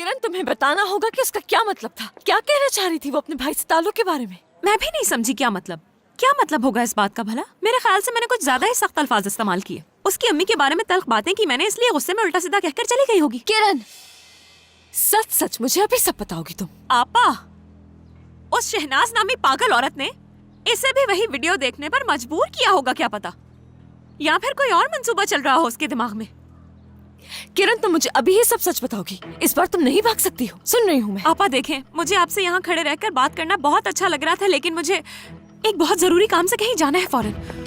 किरण, तुम्हें बताना होगा कि उसका क्या मतलब था। क्या कहना चाह रही थी वो अपने भाई से ताल्लुक के बारे में? मैं भी नहीं समझी क्या मतलब होगा इस बात का भला। मेरे ख्याल से मैंने कुछ ज्यादा ही सख्त अल्फाज इस्तेमाल किए। उसकी अम्मी के बारे में तल्ख बातें की मैंने, इसलिए गुस्से में उल्टा सीधा कहकर चली गई होगी। किरण, सच सच मुझे अभी सब बताओगी तुम। आपा, उस शहनाज नामी पागल औरत ने इसे भी वही वीडियो देखने पर मजबूर किया होगा, क्या पता, या फिर कोई और मंसूबा चल रहा हो उसके दिमाग में। किरण, तुम मुझे अभी ही सब सच बताओगी। इस बार तुम नहीं भाग सकती हो। सुन रही हूँ मैं। आपा देखें, मुझे आपसे यहाँ खड़े रहकर बात करना बहुत अच्छा लग रहा था, लेकिन मुझे एक बहुत जरूरी काम से कहीं जाना है फौरन।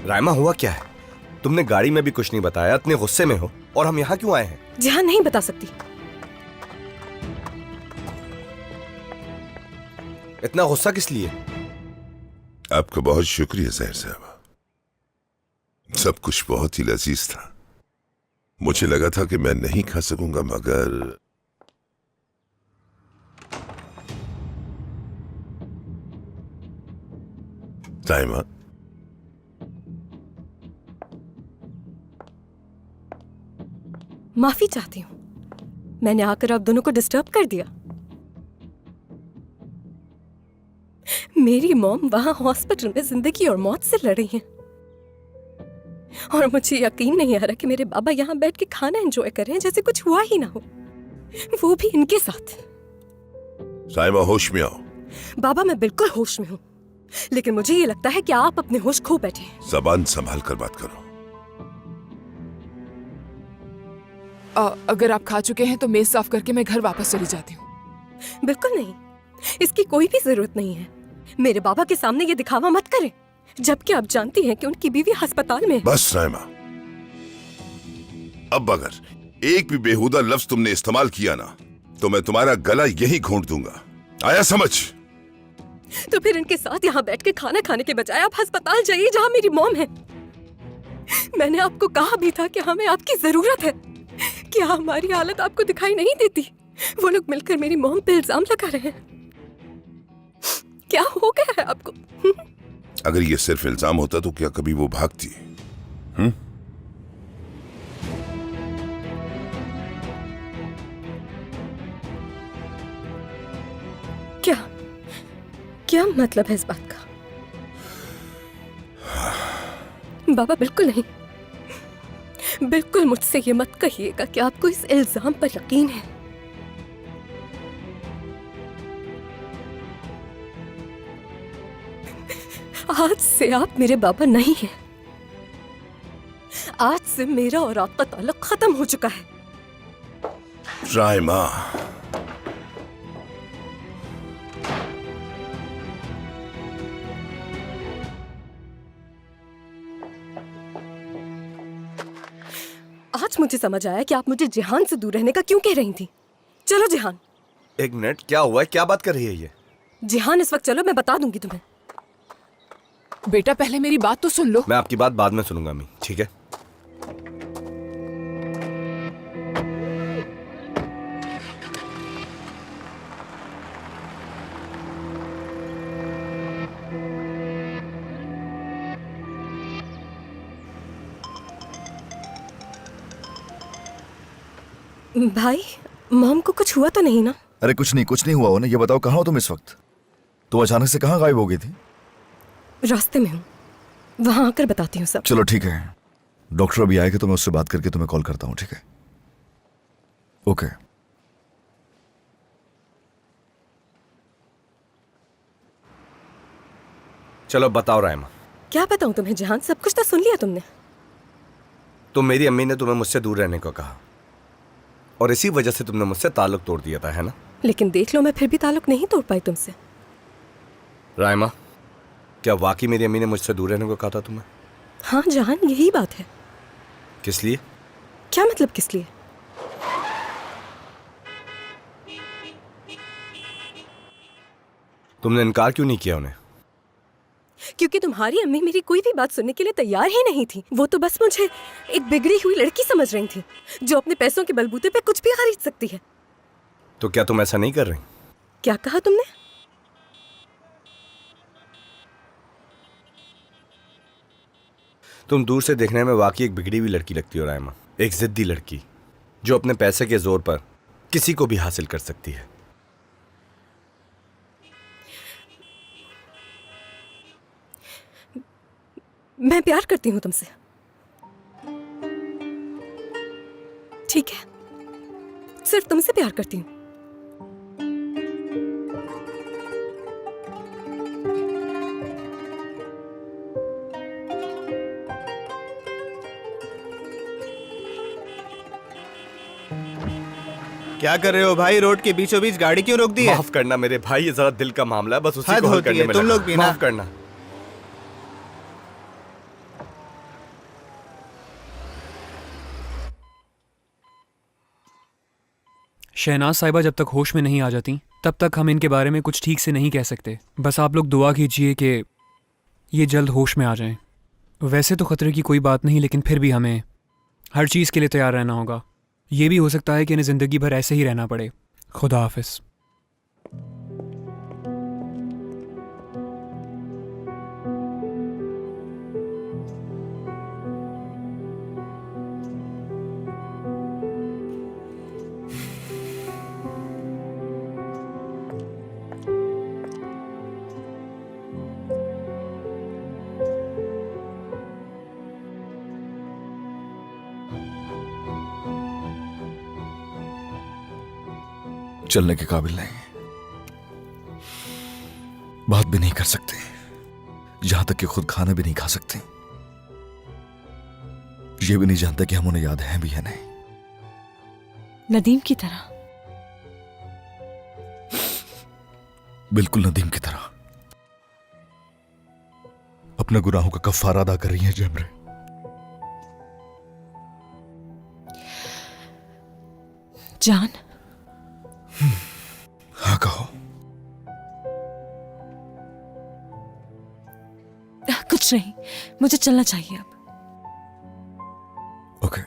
रायमा, हुआ क्या है? तुमने गाड़ी में भी कुछ नहीं बताया, इतने गुस्से में हो, और हम यहाँ क्यों आए हैं? जहाँ नहीं बता सकती। इतना गुस्सा किस लिए? आपका बहुत शुक्रिया ज़हर साहब, सब कुछ बहुत ही लजीज था। मुझे लगा था कि मैं नहीं खा सकूंगा, मगर रायमा, माफी चाहती हूँ, मैंने आकर आप दोनों को डिस्टर्ब कर दिया। मेरी मॉम वहां हॉस्पिटल में जिंदगी और मौत से लड़ रही हैं, और मुझे यकीन नहीं आ रहा कि मेरे बाबा यहाँ बैठ के खाना एंजॉय कर रहे हैं जैसे कुछ हुआ ही ना हो, वो भी इनके साथ। रायमा, होश में आओ। बाबा, मैं बिल्कुल होश में हूँ, लेकिन मुझे ये लगता है कि आप अपने होश खो बैठे हैं। जबान संभाल कर बात करो। अगर आप खा चुके हैं तो मेज साफ करके मैं घर वापस चली जाती हूँ। बिल्कुल नहीं, इसकी कोई भी जरूरत नहीं है। मेरे बाबा के सामने ये दिखावा मत करें, जबकि आप जानती हैं कि उनकी बीवी अस्पताल में है। बस रायमा, अब अगर एक भी बेहुदा लफ्ज तुमने इस्तेमाल किया ना, तो मैं तुम्हारा गला यही घोंट दूंगा। आया समझ? तो फिर इनके साथ यहाँ बैठ के खाना खाने के बजाय आप अस्पताल जाइए जहाँ मेरी मॉम है। मैंने आपको कहा भी था कि हमें आपकी जरूरत है। क्या हमारी हालत आपको दिखाई नहीं देती? वो लोग मिलकर मेरी मॉम पे इल्जाम लगा रहे हैं। क्या हो गया है आपको? अगर ये सिर्फ इल्जाम होता तो क्या कभी वो भागती? क्या क्या मतलब है इस बात का? बाबा, बिल्कुल नहीं, बिल्कुल मुझसे ये मत कहिएगा कि आपको इस इल्जाम पर यकीन है। आज से आप मेरे बाबा नहीं हैं। आज से मेरा और आपका ताल्लुक खत्म हो चुका है। रायमा, आज मुझे समझ आया कि आप मुझे जिहान से दूर रहने का क्यों कह रही थी। चलो जिहान। एक मिनट, क्या हुआ है? क्या बात कर रही है ये? जिहान, इस वक्त चलो, मैं बता दूंगी तुम्हें। बेटा, पहले मेरी बात तो सुन लो। मैं आपकी बात बाद में सुनूंगा अम्मी, ठीक है? भाई, मॉम को कुछ हुआ तो नहीं ना? अरे कुछ नहीं हुआ हो ना। ये बताओ, कहाँ हो तुम इस वक्त? तुम अचानक से कहाँ गायब हो गई थी? रास्ते में हूँ, वहां आकर बताती हूँ सब। चलो ठीक है, डॉक्टर अभी आएगा तो मैं उससे बात करके तुम्हें कॉल करता हूँ, ठीक है? ओके। चलो बताओ रायमा। क्या बताऊं तुम्हें जिहान, सब कुछ तो सुन लिया तुमने। तो मेरी अम्मी ने तुम्हें मुझसे दूर रहने को कहा, और इसी वजह से तुमने मुझसे ताल्लुक तोड़ दिया था, है ना? लेकिन देख लो, मैं फिर भी ताल्लुक नहीं तोड़ पाई तुमसे। रायमा, क्या वाकई मेरी अम्मी ने मुझसे दूर रहने को कहा था तुम्हें? हाँ जहान, यही बात है। किस लिए? क्या मतलब किस लिए? तुमने इनकार क्यों नहीं किया उन्हें? क्योंकि तुम्हारी अम्मी मेरी कोई भी बात सुनने के लिए तैयार ही नहीं थी। वो तो बस मुझे एक बिगड़ी हुई लड़की समझ रही थी जो अपने पैसों के बलबूते पे कुछ भी खरीद सकती है। तो क्या तुम ऐसा नहीं कर रही? क्या कहा तुमने? तुम दूर से देखने में वाकई एक बिगड़ी हुई लड़की लगती हो रायमा, एक जिद्दी लड़की जो अपने पैसे के जोर पर किसी को भी हासिल कर सकती है। मैं प्यार करती हूँ तुमसे, ठीक है? सिर्फ तुमसे प्यार करती हूँ। क्या कर रहे हो भाई? रोड के बीचों बीच गाड़ी क्यों रोक दी है? माफ करना मेरे भाई, ये जरा दिल का मामला है, बस उसी हद को हल होती करने है, में तुम लगा। लोग भी ना। माफ करना। शहनाज साहिबा जब तक होश में नहीं आ जाती तब तक हम इनके बारे में कुछ ठीक से नहीं कह सकते। बस आप लोग दुआ कीजिए कि ये जल्द होश में आ जाएं। वैसे तो खतरे की कोई बात नहीं, लेकिन फिर भी हमें हर चीज़ के लिए तैयार रहना होगा। ये भी हो सकता है कि इन्हें ज़िंदगी भर ऐसे ही रहना पड़े। खुदा हाफिज़। चलने के काबिल नहीं, बात भी नहीं कर सकते, यहां तक कि खुद खाना भी नहीं खा सकते। ये भी नहीं जानते कि हम उन्हें याद हैं भी या नहीं। नदीम की तरह। बिल्कुल नदीम की तरह। अपने गुनाहों का कफ्फारा अदा कर रही हैं जमरे। जान, हाँ कहो। कुछ नहीं, मुझे चलना चाहिए अब। ओके।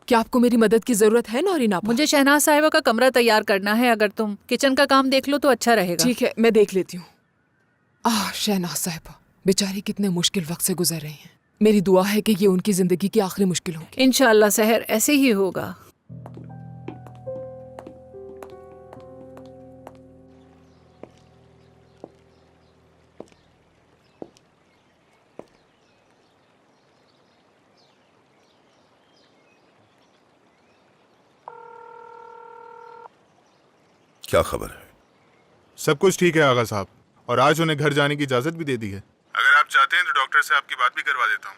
क्या आपको मेरी मदद की जरूरत है नौरीन आपा? मुझे शहनाज साहिबा का कमरा तैयार करना है। अगर तुम किचन का काम देख लो तो अच्छा रहेगा। ठीक है, मैं देख लेती हूँ। शहनाज साहिबा बेचारी कितने मुश्किल वक्त से गुजर रही हैं। मेरी दुआ है कि ये उनकी जिंदगी की आखिरी मुश्किल होगी। इंशाअल्लाह सहर ऐसे ही होगा। क्या खबर है? सब कुछ ठीक है आगा साहब, और आज उन्हें घर जाने की इजाजत भी दे दी है। अगर आप चाहते हैं तो डॉक्टर से आपकी बात भी करवा देता हूँ।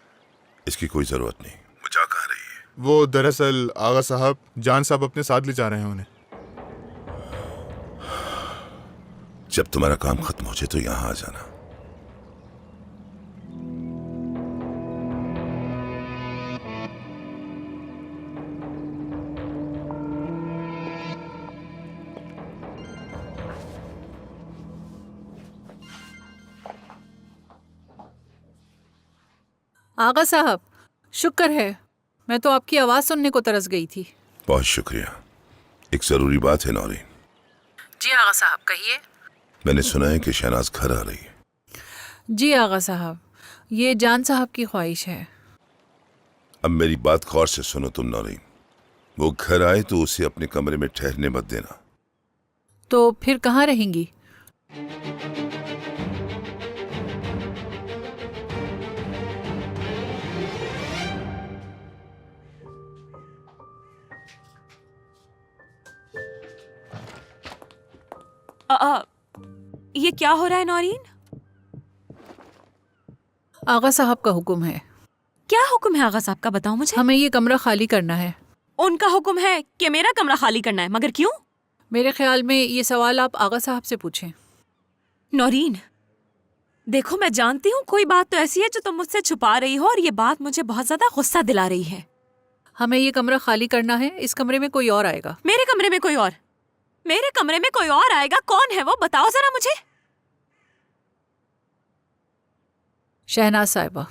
इसकी कोई जरूरत नहीं। वो जा कहाँ रही है? वो दरअसल आगा साहब, जान साहब अपने साथ ले जा रहे हैं उन्हें। जब तुम्हारा काम खत्म हो जाए तो यहाँ आ जाना। आगा साहब, शुक्र है, मैं तो आपकी आवाज सुनने को तरस गई थी। बहुत शुक्रिया। एक जरूरी बात है नौरीन। जी आगा साहब, कहिए। मैंने सुना है कि शहनाज घर आ रही है। जी आगा साहब, ये जान साहब की ख्वाहिश है। अब मेरी बात गौर से सुनो तुम नौरीन। वो घर आए तो उसे अपने कमरे में ठहरने मत देना। तो फिर कहाँ रहेंगी? ये क्या हो रहा है नौरीन? आगा साहब का हुक्म है। क्या हुक्म है आगा साहब का, बताओ मुझे। हमें ये कमरा खाली करना है। उनका हुक्म है कि मेरा कमरा खाली करना है, मगर क्यों? मेरे ख्याल में ये सवाल आप आगा साहब से पूछें। नौरीन, देखो मैं जानती हूँ कोई बात तो ऐसी है जो तुम मुझसे छुपा रही हो, और ये बात मुझे बहुत ज्यादा गुस्सा दिला रही है। हमें ये कमरा खाली करना है। इस कमरे में कोई और आएगा। मेरे कमरे में कोई और? मेरे कमरे में कोई और आएगा? कौन है वो, बताओ जरा मुझे। शहनाज साहिबा।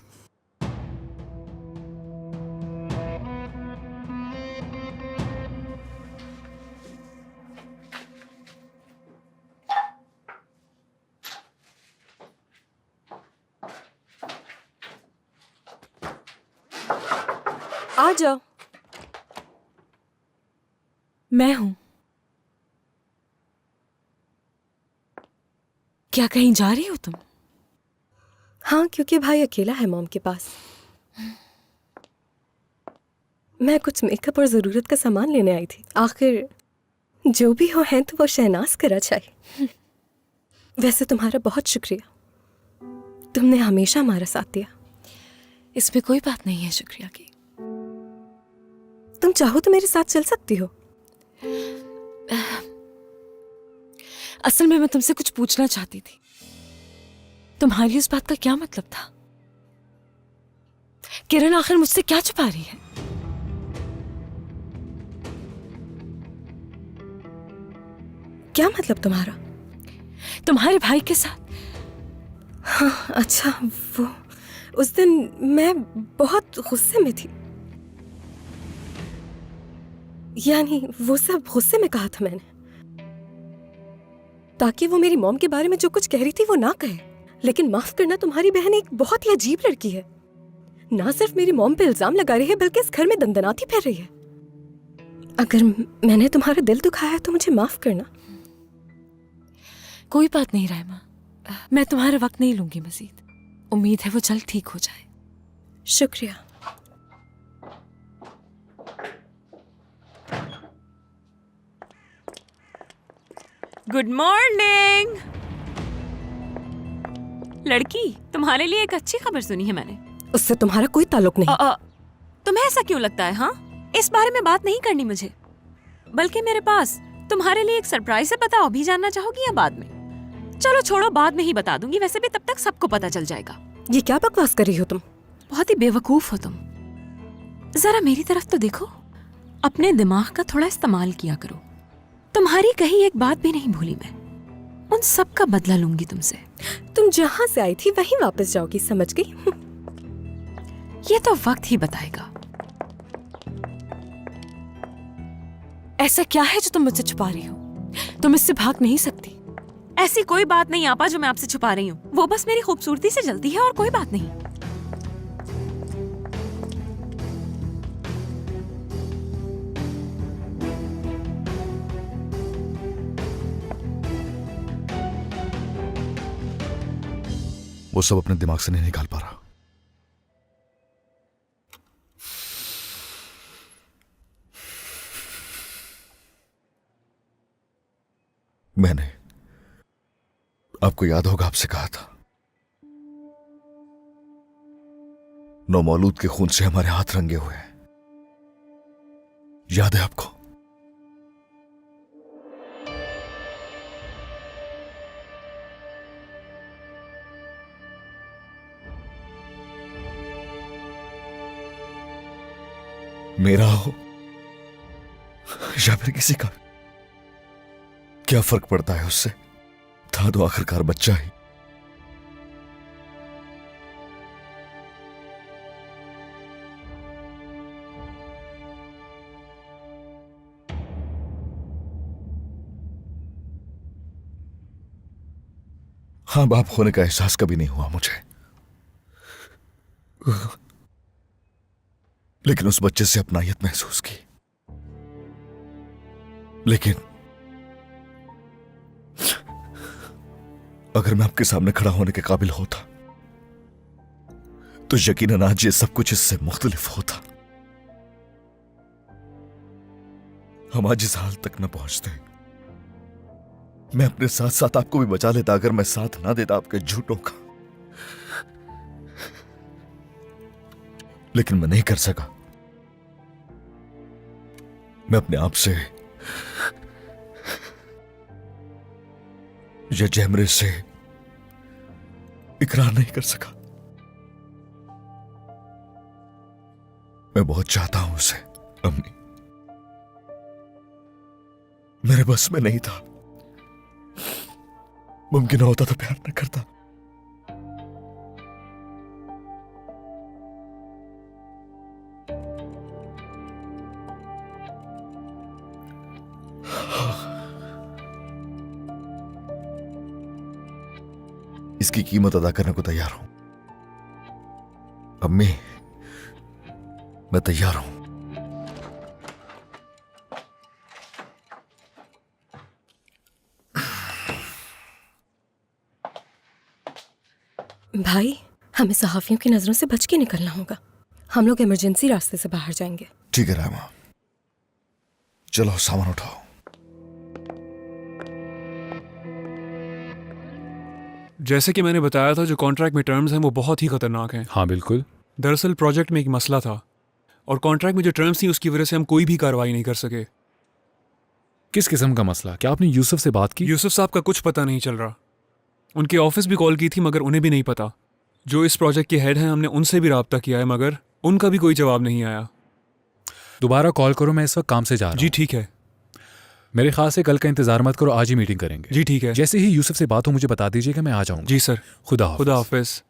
आ जाओ, मैं हूं। क्या कहीं जा रही हो तुम? हाँ, क्योंकि भाई अकेला है मॉम के पास। मैं कुछ मेकअप और ज़रूरत का सामान लेने आई थी। आखिर जो भी हो है तो वो शहनाज करा चाहिए। वैसे तुम्हारा बहुत शुक्रिया, तुमने हमेशा हमारा साथ दिया। इसमें कोई बात नहीं है शुक्रिया की। तुम चाहो तो मेरे साथ चल सकती हो। असल में मैं तुमसे कुछ पूछना चाहती थी। तुम्हारी उस बात का क्या मतलब था? किरण आखिर मुझसे क्या छुपा रही है? क्या मतलब तुम्हारा? तुम्हारे भाई के साथ। हाँ, अच्छा, वो उस दिन मैं बहुत गुस्से में थी। यानी वो सब गुस्से में कहा था मैंने, ताकि वो मेरी मॉम के बारे में जो कुछ कह रही थी वो ना कहे। लेकिन माफ करना, तुम्हारी बहन एक बहुत ही अजीब लड़की है। ना सिर्फ मेरी मॉम पे इल्जाम लगा रही है, बल्कि इस घर में दंदनाती फिर रही है। अगर मैंने तुम्हारा दिल दुखाया तो मुझे माफ करना। कोई बात नहीं रायमा, मैं तुम्हारा वक्त नहीं लूंगी मजीद। उम्मीद है वो जल्द ठीक हो जाए। शुक्रिया। गुड मॉर्निंग लड़की, तुम्हारे लिए एक अच्छी खबर सुनी है मैंने। उससे तुम्हारा कोई ताल्लुक नहीं। तुम्हें ऐसा क्यों लगता है? हाँ, इस बारे में बात नहीं करनी मुझे, बल्कि मेरे पास तुम्हारे लिए एक सरप्राइज है। बताओ, अभी जानना चाहोगी या बाद में? चलो छोड़ो, बाद में ही बता दूंगी। वैसे भी तब तक सबको पता चल जाएगा। ये क्या बकवास कर रही हो तुम? बहुत ही बेवकूफ हो तुम। जरा मेरी तरफ तो देखो, अपने दिमाग का थोड़ा इस्तेमाल किया करो। तुम्हारी कहीं एक बात भी नहीं भूली मैं। उन सब का बदला लूंगी तुमसे। तुम जहां से आई थी वहीं वापस जाओगी, समझ गई? ये तो वक्त ही बताएगा। ऐसा क्या है जो तुम मुझसे छुपा रही हो? तुम इससे भाग नहीं सकती। ऐसी कोई बात नहीं आपा जो मैं आपसे छुपा रही हूँ। वो बस मेरी खूबसूरती से जलती है और कोई बात नहीं। वो सब अपने दिमाग से नहीं निकाल पा रहा। मैंने, आपको याद होगा, आपसे कहा था नौमौलूद के खून से हमारे हाथ रंगे हुए हैं। याद है आपको? मेरा हो या फिर किसी का, क्या फर्क पड़ता है उससे? था तो आखिरकार बच्चा ही। हाँ, बाप होने का एहसास कभी नहीं हुआ मुझे, लेकिन उस बच्चे से अपनायत महसूस की। लेकिन अगर मैं आपके सामने खड़ा होने के काबिल होता तो यकीनन आज ये सब कुछ इससे मुख्तलिफ होता। हम आज इस हाल तक न पहुंचते। मैं अपने साथ साथ आपको भी बचा लेता अगर मैं साथ ना देता आपके झूठों का, लेकिन मैं नहीं कर सका। मैं अपने आप से या जैमरे से इकरार नहीं कर सका। मैं बहुत चाहता हूं उसे, अम्मी। मेरे बस में नहीं था। मुमकिन होता तो प्यार न करता। इसकी कीमत अदा करने को तैयार हूं अम्मी, मैं तैयार हूं। भाई, हमें सहाफियों की नजरों से बच के निकलना होगा। हम लोग इमरजेंसी रास्ते से बाहर जाएंगे। ठीक है रामा, चलो सामान उठाओ। जैसे कि मैंने बताया था, जो कॉन्ट्रैक्ट में टर्म्स हैं वो बहुत ही खतरनाक हैं। हाँ बिल्कुल। दरअसल प्रोजेक्ट में एक मसला था और कॉन्ट्रैक्ट में जो टर्म्स थी उसकी वजह से हम कोई भी कार्रवाई नहीं कर सके। किस किस्म का मसला? क्या आपने यूसुफ से बात की? यूसुफ साहब का कुछ पता नहीं चल रहा। उनके ऑफिस भी कॉल की थी मगर उन्हें भी नहीं पता। जो इस प्रोजेक्ट के हेड हैं हमने उनसे भी रब्ता किया है मगर उनका भी कोई जवाब नहीं आया। दोबारा कॉल करो, मैं इस वक्त काम से जा रहा हूं। जी ठीक है। मेरे ख्याल से कल का इंतजार मत करो, आज ही मीटिंग करेंगे। जी ठीक है। जैसे ही यूसुफ से बात हो मुझे बता दीजिएगा, मैं आ जाऊंगा। जी सर। खुदा हाफिज। खुदा हाफिज।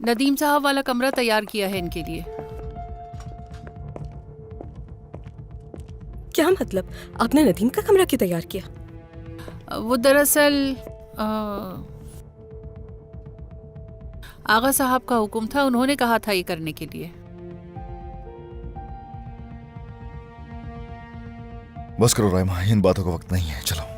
नदीम साहब वाला कमरा तैयार किया है इनके लिए। क्या मतलब? आपने नदीम का कमरा क्यों तैयार किया? वो दरअसल आगा साहब का हुक्म था, उन्होंने कहा था ये करने के लिए। बस करो रायमा, इन बातों का वक्त नहीं है, चलो।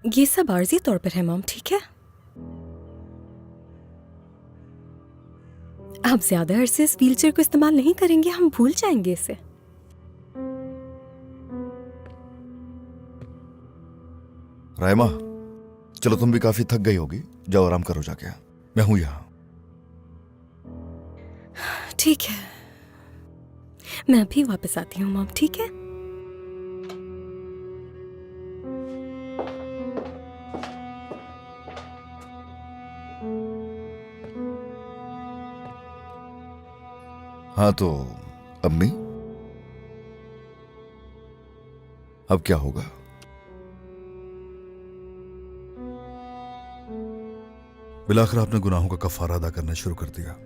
ये सब आर्जी तौर पर है मॉम, ठीक है? आप ज्यादा अरसे इस व्हीलचेयर को इस्तेमाल नहीं करेंगे, हम भूल जाएंगे इसे। रायमा, चलो तुम भी काफी थक गई होगी, जाओ आराम करो जाके, मैं हूं यहां। ठीक है, मैं अभी वापस आती हूँ मॉम, ठीक है? हाँ तो अम्मी, अब क्या होगा? बिलाखिर आपने गुनाहों का कफारा अदा करना शुरू कर दिया।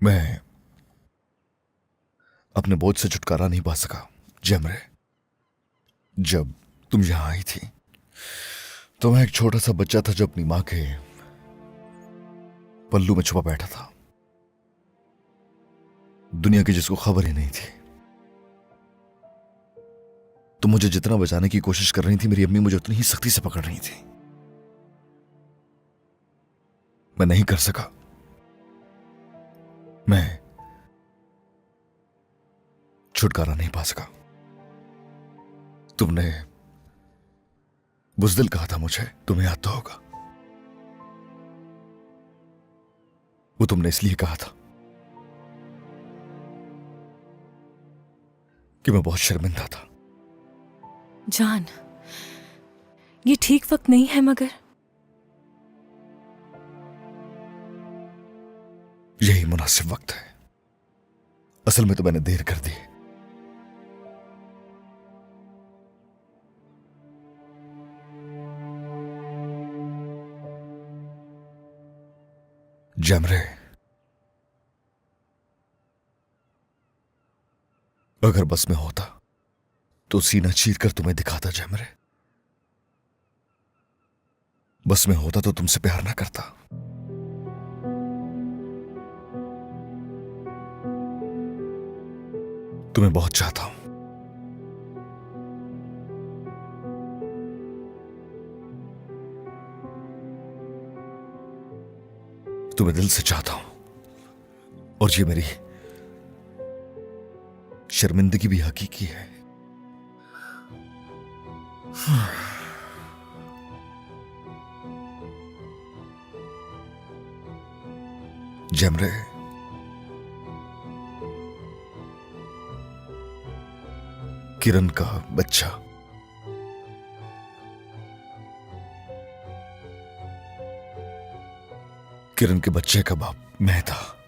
मैं अपने बोझ से छुटकारा नहीं पा सका जमरे। जब तुम यहां आई थी तो मैं एक छोटा सा बच्चा था जो अपनी मां के पल्लू में छुपा बैठा था, दुनिया की जिसको खबर ही नहीं थी। तुम मुझे जितना बचाने की कोशिश कर रही थी, मेरी अम्मी मुझे उतनी ही सख्ती से पकड़ रही थी। मैं नहीं कर सका, मैं छुटकारा नहीं पा सका। तुमने बुज़दिल कहा था मुझे, तुम्हें याद तो होगा। वो तुमने इसलिए कहा था कि मैं बहुत शर्मिंदा था। जान, ये ठीक वक्त नहीं है, मगर यही मुनासिब वक्त है। असल में तो मैंने देर कर दी। जमरे, अगर बस में होता तो सीना चीर कर तुम्हें दिखाता। जमरे, बस में होता तो तुमसे प्यार ना करता। तुम्हें बहुत चाहता हूं। तुम्हें दिल से चाहता हूं, और ये मेरी शर्मिंदगी भी हकीकी है। जमरे, किरण का बच्चा। किरण के बच्चे का बाप मैं था।